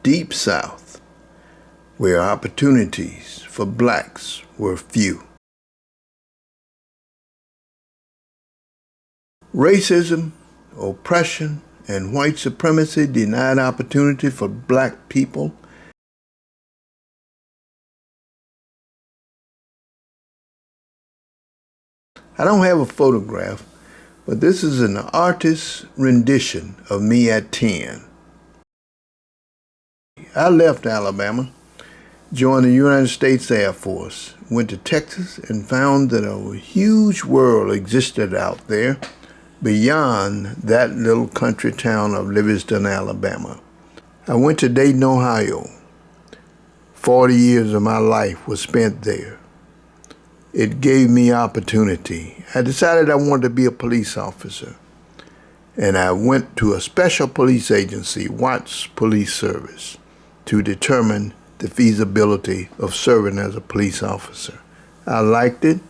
Deep South, where opportunities for blacks were few. Racism, oppression, and white supremacy denied opportunity for black people. I don't have a photograph, but this is an artist's rendition of me at 10. I left Alabama, joined the United States Air Force, went to Texas, and found that a huge world existed out there beyond that little country town of Livingston, Alabama. I went to Dayton, Ohio. 40 years of my life was spent there. It gave me opportunity. I decided I wanted to be a police officer, and I went to a special police agency, Watts Police Service, to determine the feasibility of serving as a police officer. I liked it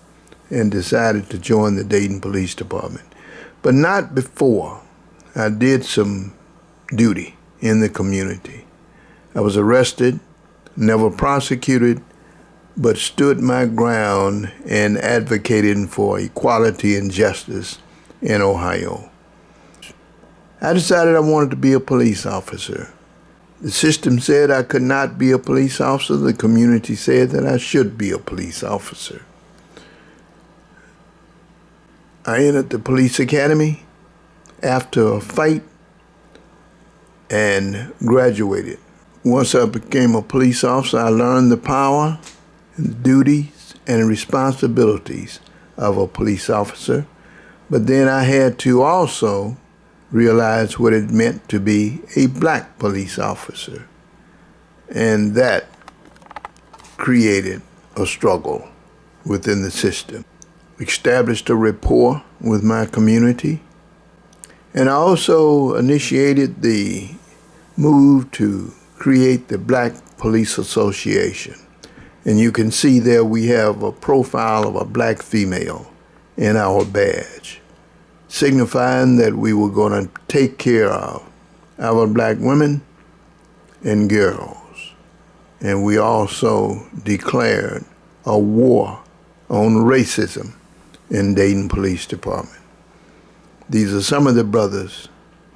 and decided to join the Dayton Police Department, but not before I did some duty in the community. I was arrested, never prosecuted, but stood my ground and advocated for equality and justice in Ohio. I decided I wanted to be a police officer. The system said I could not be a police officer. The community said that I should be a police officer. I entered the police academy after a fight and graduated. Once I became a police officer, I learned the power and duties and responsibilities of a police officer, but then I had to also realize what it meant to be a black police officer, and that created a struggle within the system. Established a rapport with my community, and I also initiated the move to create the Black Police Association. And you can see there we have a profile of a black female in our badge, signifying that we were going to take care of our black women and girls. And we also declared a war on racism in Dayton Police Department. These are some of the brothers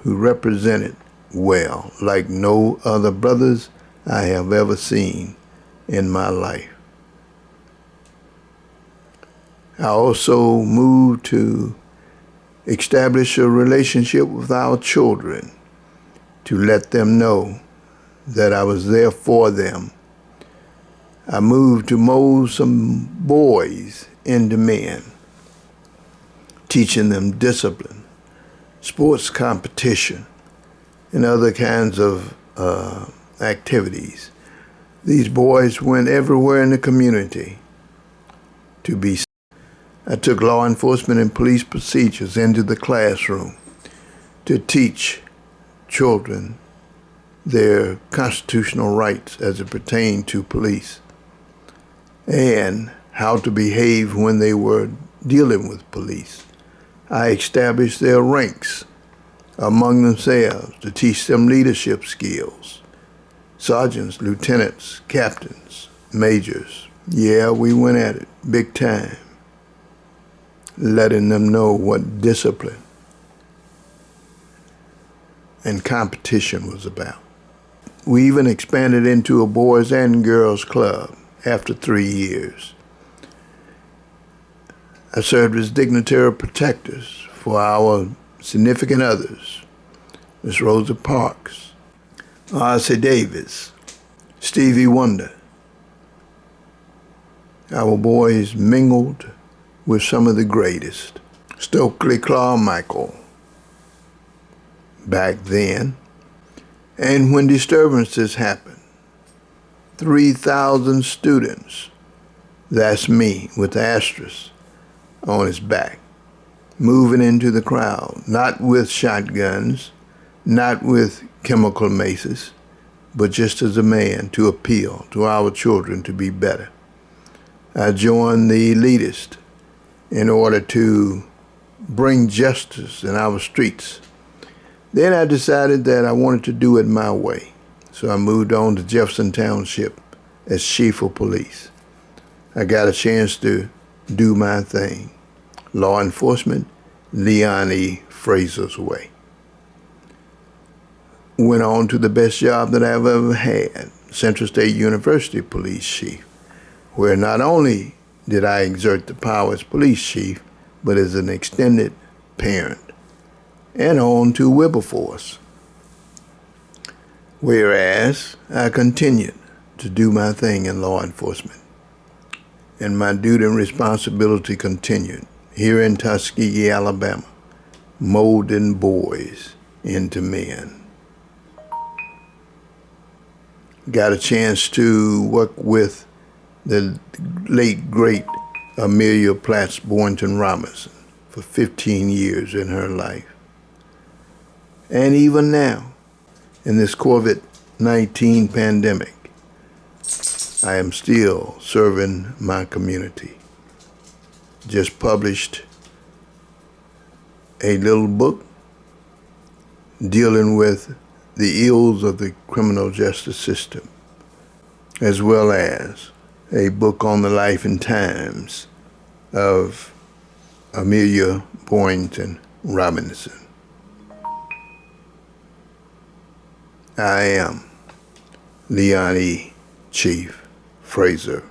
who represented well, like no other brothers I have ever seen in my life. I also moved to establish a relationship with our children, to let them know that I was there for them. I moved to mold some boys into men, teaching them discipline, sports competition, and other kinds of activities. These boys went everywhere in the community to be. I took law enforcement and police procedures into the classroom to teach children their constitutional rights as it pertained to police and how to behave when they were dealing with police. I established their ranks among themselves to teach them leadership skills. Sergeants, lieutenants, captains, majors. Yeah, we went at it big time, letting them know what discipline and competition was about. We even expanded into a boys and girls club after 3 years. I served as dignitary protectors for our significant others, Miss Rosa Parks, R.C. Davis, Stevie Wonder. Our boys mingled with some of the greatest. Stokely Carmichael back then. And when disturbances happened, 3,000 students, that's me with the asterisk on his back, moving into the crowd, not with shotguns, not with chemical maces, but just as a man to appeal to our children to be better. I joined the elitists in order to bring justice in our streets. Then I decided that I wanted to do it my way. so I moved on to Jefferson Township as chief of police. I got a chance to do my thing. Law enforcement, Leon E. Frazier's way. Went on to the best job that I've ever had, Central State University police chief, where not only did I exert the power as police chief, but as an extended parent, and on to Wilberforce, whereas I continued to do my thing in law enforcement, and my duty and responsibility continued here in Tuskegee, Alabama, molding boys into men. Got a chance to work with the late, great Amelia Platts Boynton Robinson for 15 years in her life. And even now, in this COVID-19 pandemic, I am still serving my community. Just published a little book dealing with the ills of the criminal justice system, as well as a book on the life and times of Amelia Boynton Robinson. I am Leon E. Chief Frazier.